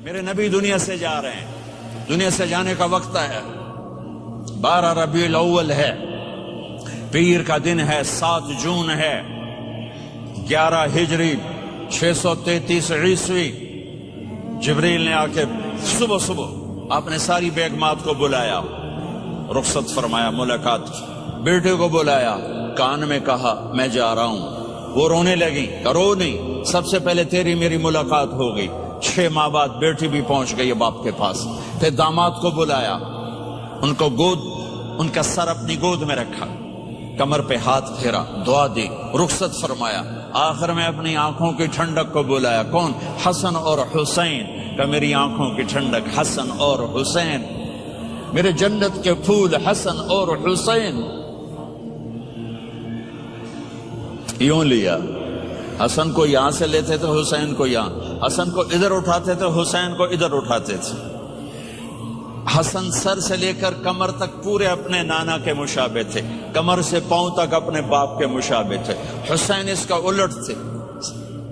میرے نبی دنیا سے جا رہے ہیں، دنیا سے جانے کا وقت ہے، 12 ربیع الاول ہے، پیر کا دن ہے، 7 جون ہے، 11 ہجری 633 عیسوی۔ جبریل نے آ کے صبح صبح آپ نے ساری بیگمات کو بلایا، رخصت فرمایا، ملاقات کی، بیٹے کو بلایا، کان میں کہا میں جا رہا ہوں۔ وہ رونے لگی، کرو نہیں، سب سے پہلے تیری میری ملاقات ہو گئی۔ 6 ماہ بعد بیٹی بھی پہنچ گئی باپ کے پاس۔ پھر داماد کو بلایا، ان کو ان کا سر اپنی گود میں رکھا، کمر پہ ہاتھ پھیرا، دعا دی، رخصت فرمایا۔ آخر میں اپنی آنکھوں کی ٹھنڈک کو بلایا، کون؟ حسن اور حسین کا، میری آنکھوں کی ٹھنڈک حسن اور حسین، میرے جنت کے پھول حسن اور حسین۔ یوں لیا، حسن کو یہاں سے لیتے تھے، حسین کو یہاں، حسن کو ادھر اٹھاتے تھے، حسین کو ادھر اٹھاتے تھے۔ حسن سر سے لے کر کمر تک پورے اپنے نانا کے مشابہ تھے، کمر سے پاؤں تک اپنے باپ کے مشابہ تھے۔ حسین اس کا الٹ تھے،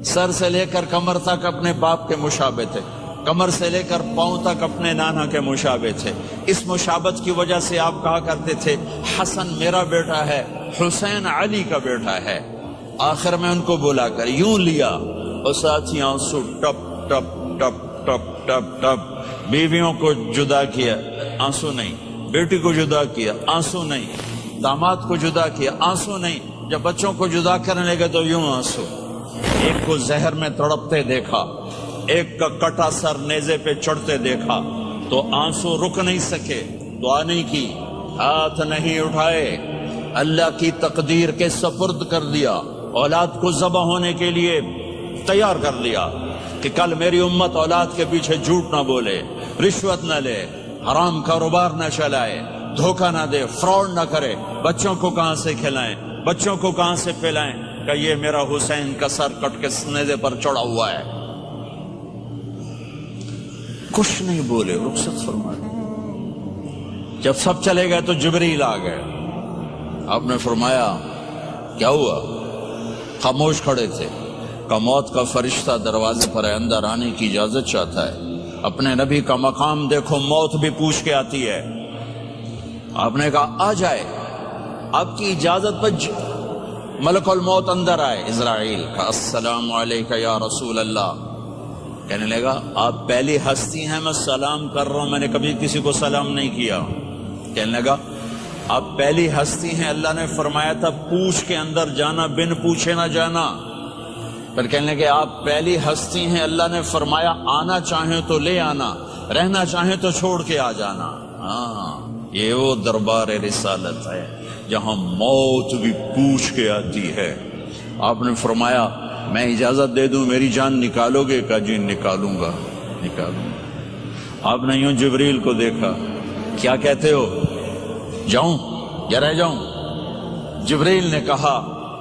سر سے لے کر کمر تک اپنے باپ کے مشابہ تھے، کمر سے لے کر پاؤں تک اپنے نانا کے مشابہ تھے۔ اس مشابہت کی وجہ سے آپ کہا کرتے تھے حسن میرا بیٹا ہے، حسین علی کا بیٹا ہے۔ آخر میں ان کو بلا کر یوں لیا، اور ساتھی آنسو ٹپ ٹپ ٹپ ٹپ ٹپ ٹپ۔ بیویوں کو جدا کیا، آنسو نہیں، بیٹی کو جدا کیا، آنسو نہیں، داماد کو جدا کیا، آنسو نہیں، جب بچوں کو جدا کرنے لگے تو یوں آنسو۔ ایک کو زہر میں تڑپتے دیکھا، ایک کا کٹا سر نیزے پہ چڑھتے دیکھا تو آنسو رک نہیں سکے، دعا نہیں کی، ہاتھ نہیں اٹھائے، اللہ کی تقدیر کے سپرد کر دیا، اولاد کو ذبح ہونے کے لیے تیار کر لیا کہ کل میری امت اولاد کے پیچھے جھوٹ نہ بولے، رشوت نہ لے، حرام کاروبار نہ چلائے، دھوکہ نہ دے، فراڈ نہ کرے۔ بچوں کو کہاں سے کھلائیں، بچوں کو کہاں سے پلائیں کہ یہ میرا حسین کا سر کٹ کے نیزے پر چڑھا ہوا ہے۔ کچھ نہیں بولے، رخصت فرمایا۔ جب سب چلے گئے تو جبریل آ گئے، آپ نے فرمایا کیا ہوا؟ خاموش کھڑے تھے، کہ موت کا فرشتہ دروازے پر ہے، اندر آنے کی اجازت چاہتا ہے۔ اپنے نبی کا مقام دیکھو، موت بھی پوچھ کے آتی ہے۔ آپ نے کہا آ جائے، آپ کی اجازت پر ملک الموت اندر آئے۔ اسرائیل کا السلام علیکہ یا رسول اللہ، کہنے لگا آپ پہلی ہستی ہیں، میں سلام کر رہا ہوں، میں نے کبھی کسی کو سلام نہیں کیا۔ کہنے لگا آپ پہلی ہستی ہیں، اللہ نے فرمایا تھا پوچھ کے اندر جانا، بن پوچھے نہ جانا۔ پھر کہنے لگے آپ پہلی ہستی ہیں، اللہ نے فرمایا آنا چاہیں تو لے آنا، رہنا چاہیں تو چھوڑ کے آ جانا۔ ہاں، یہ وہ دربار رسالت ہے جہاں موت بھی پوچھ کے آتی ہے۔ آپ نے فرمایا میں اجازت دے دوں میری جان نکالو گے؟ کہا جی نکالوں گا، نکالوں گا۔ آپ نے یوں جبریل کو دیکھا، کیا کہتے ہو، جاؤں یا رہ جاؤں؟ جبریل نے کہا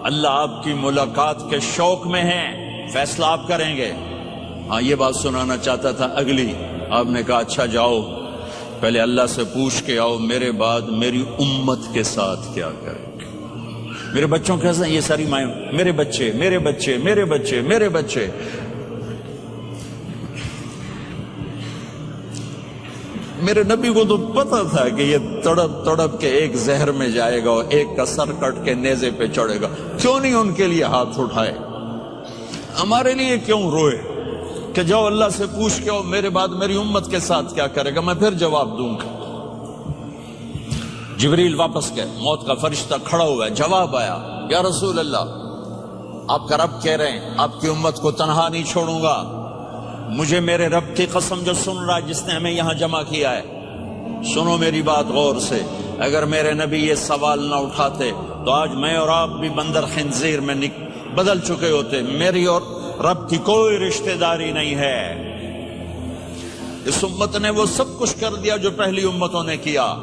اللہ آپ کی ملاقات کے شوق میں ہے، فیصلہ آپ کریں گے۔ ہاں یہ بات سنانا چاہتا تھا اگلی۔ آپ نے کہا اچھا جاؤ، پہلے اللہ سے پوچھ کے آؤ میرے بعد میری امت کے ساتھ کیا کریں گے، میرے بچوں کے ساتھ۔ یہ ساری مائیں میرے بچے میرے بچے میرے بچے میرے بچے۔ میرے نبی کو تو پتا تھا کہ یہ تڑپ تڑپ کے ایک زہر میں جائے گا اور ایک کا سر کٹ کے نیزے پہ چڑھے گا، کیوں نہیں ان کے لیے ہاتھ اٹھائے؟ ہمارے لیے کیوں روئے کہ جاؤ اللہ سے پوچھ کے آؤ میرے بعد میری امت کے ساتھ کیا کرے گا، میں پھر جواب دوں گا۔ جبریل واپس گئے، موت کا فرشتہ کھڑا ہوا ہے، جواب آیا یا رسول اللہ آپ کا رب کہہ رہے ہیں آپ کی امت کو تنہا نہیں چھوڑوں گا۔ مجھے میرے رب کی قسم جو سن رہا ہے جس نے ہمیں یہاں جمع کیا ہے، سنو میری بات غور سے، اگر میرے نبی یہ سوال نہ اٹھاتے تو آج میں اور آپ بھی بندر خنزیر میں بدل چکے ہوتے۔ میری اور رب کی کوئی رشتہ داری نہیں ہے۔ اس امت نے وہ سب کچھ کر دیا جو پہلی امتوں نے کیا،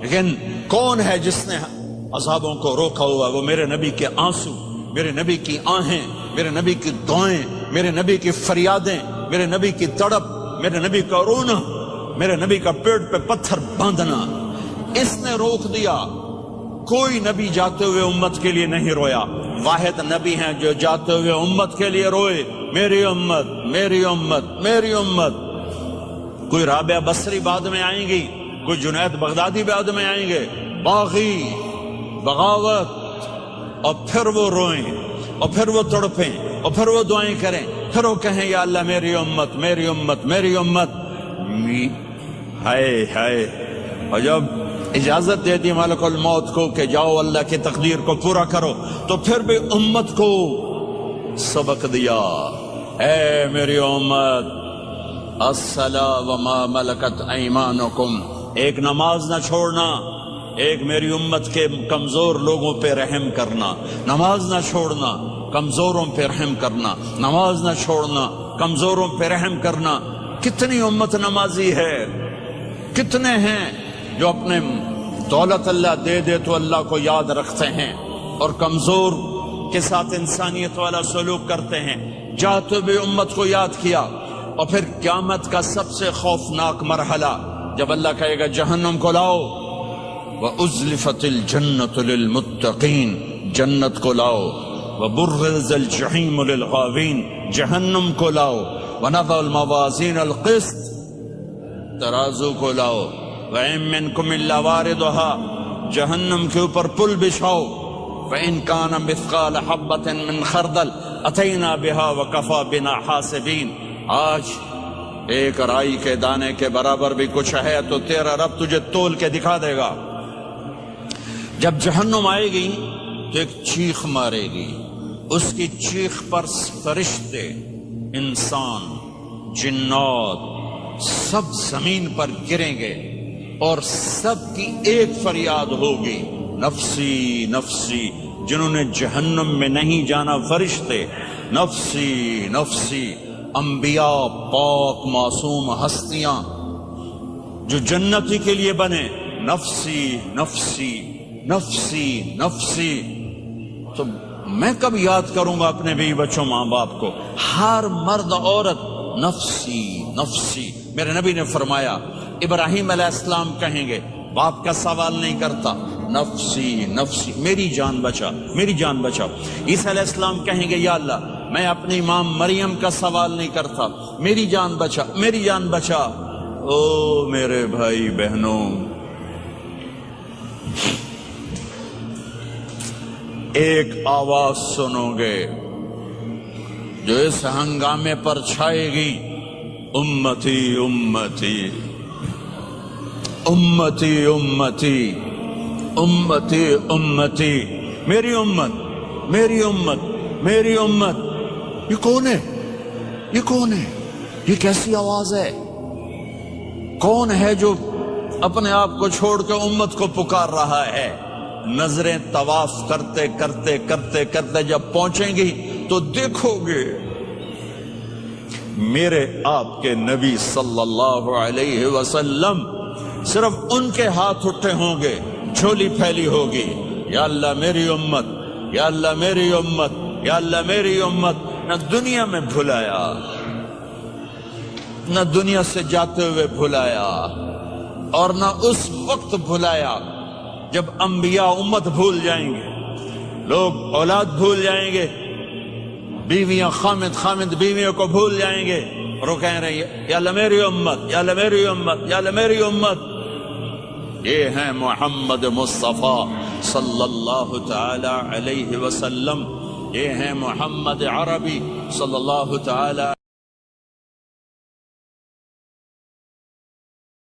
لیکن کون ہے جس نے عذابوں کو روکا ہوا؟ وہ میرے نبی کے آنسو، میرے نبی کی آہیں، میرے نبی کی دعائیں، میرے نبی کی فریادیں، میرے نبی کی تڑپ، میرے نبی کا رونا، میرے نبی کا پیٹ پہ پتھر باندھنا، اس نے روک دیا۔ کوئی نبی جاتے ہوئے امت کے لیے نہیں رویا، واحد نبی ہیں جو جاتے ہوئے امت کے لیے روئے، میری امت میری امت میری امت۔ کوئی رابعہ بصری بعد میں آئیں گی، کوئی جنید بغدادی بعد میں آئیں گے، باغی، بغاوت، اور پھر وہ روئیں اور پھر وہ تڑپیں اور پھر وہ دعائیں کریں، پھر وہ کہیں یا اللہ میری امت میری امت میری امت۔ ہائے ہائے، اور جب اجازت دے دی ملک الموت کو کہ جاؤ اللہ کی تقدیر کو پورا کرو، تو پھر بھی امت کو سبق دیا، اے میری امت الصلاۃ وما ملکت ایمانکم، ایک نماز نہ چھوڑنا، ایک میری امت کے کمزور لوگوں پہ رحم کرنا، نماز نہ چھوڑنا، کمزوروں پہ رحم کرنا، نماز نہ چھوڑنا، کمزوروں پہ رحم کرنا۔ کتنی امت نمازی ہے، کتنے ہیں جو اپنے دولت اللہ دے دے تو اللہ کو یاد رکھتے ہیں اور کمزور کے ساتھ انسانیت والا سلوک کرتے ہیں، جاتے بھی امت کو یاد کیا۔ اور پھر قیامت کا سب سے خوفناک مرحلہ جب اللہ کہے گا جہنم کو لاؤ، وَأُزْلِفَتِ الْجَنَّةُ لِلْمُتَّقِينَ، جنت کو لاؤ، وَبُرِّزَ الْجَحِيمُ لِلْغَاوِينَ، جہنم کو لاؤ، وَنَضَعُ الْمَوَازِينَ الْقِسْطَ، ترازو کو لاؤ، وَإِن مِّنكُمْ إِلَّا وَارِدُهَا، جہنم کے اوپر پل بچھاؤ، وَإِن كَانَ مِثْقَالَ حَبَّةٍ مِّنْ خَرْدَلٍ أَتَيْنَا بِهَا وَكَفَىٰ بِنَا حَاسِبِينَ۔ آج ایک رائی کے دانے کے برابر بھی کچھ ہے تو تیرا رب تجھے تول کے دکھا دے گا۔ جب جہنم آئے گی تو ایک چیخ مارے گی، اس کی چیخ پر فرشتے، انسان، جنات سب زمین پر گریں گے اور سب کی ایک فریاد ہوگی، نفسی نفسی۔ جنہوں نے جہنم میں نہیں جانا فرشتے، نفسی نفسی۔ انبیاء، پاک معصوم ہستیاں جو جنتی کے لیے بنے، نفسی نفسی نفسی نفسی۔ تو میں کب یاد کروں گا اپنے بیوی بچوں ماں باپ کو؟ ہر مرد عورت نفسی نفسی۔ میرے نبی نے فرمایا ابراہیم علیہ السلام کہیں گے، باپ کا سوال نہیں کرتا، نفسی نفسی، میری جان بچا میری جان بچا۔ عیسیٰ علیہ السلام کہیں گے یا اللہ میں اپنی ماں مریم کا سوال نہیں کرتا، میری جان بچا میری جان بچا۔ او میرے بھائی بہنوں، ایک آواز سنو گے جو اس ہنگامے پر چھائے گی، امتی امتی امتی امتی امتی امتی، میری امت میری امت میری امت۔ یہ کون ہے؟ یہ کون ہے؟ یہ کیسی آواز ہے؟ کون ہے جو اپنے آپ کو چھوڑ کے امت کو پکار رہا ہے؟ نظریں طواف کرتے کرتے کرتے کرتے جب پہنچیں گی تو دیکھو گے میرے آپ کے نبی صلی اللہ علیہ وسلم، صرف ان کے ہاتھ اٹھے ہوں گے، جھولی پھیلی ہوگی، یا اللہ میری امت یا اللہ میری امت یا اللہ میری امت۔ نہ دنیا میں بھلایا، نہ دنیا سے جاتے ہوئے بھلایا، اور نہ اس وقت بھلایا جب انبیاء امت بھول جائیں گے، لوگ اولاد بھول جائیں گے، بیویاں خامد بیویوں کو بھول جائیں گے، اور وہ کہہ رہے ہیں یا اللہ میری امت یا اللہ میری امت یا اللہ میری امت۔ یہ ہیں محمد مصطفیٰ صلی اللہ تعالی علیہ وسلم، یہ ہیں محمد عربی صلی اللہ تعالی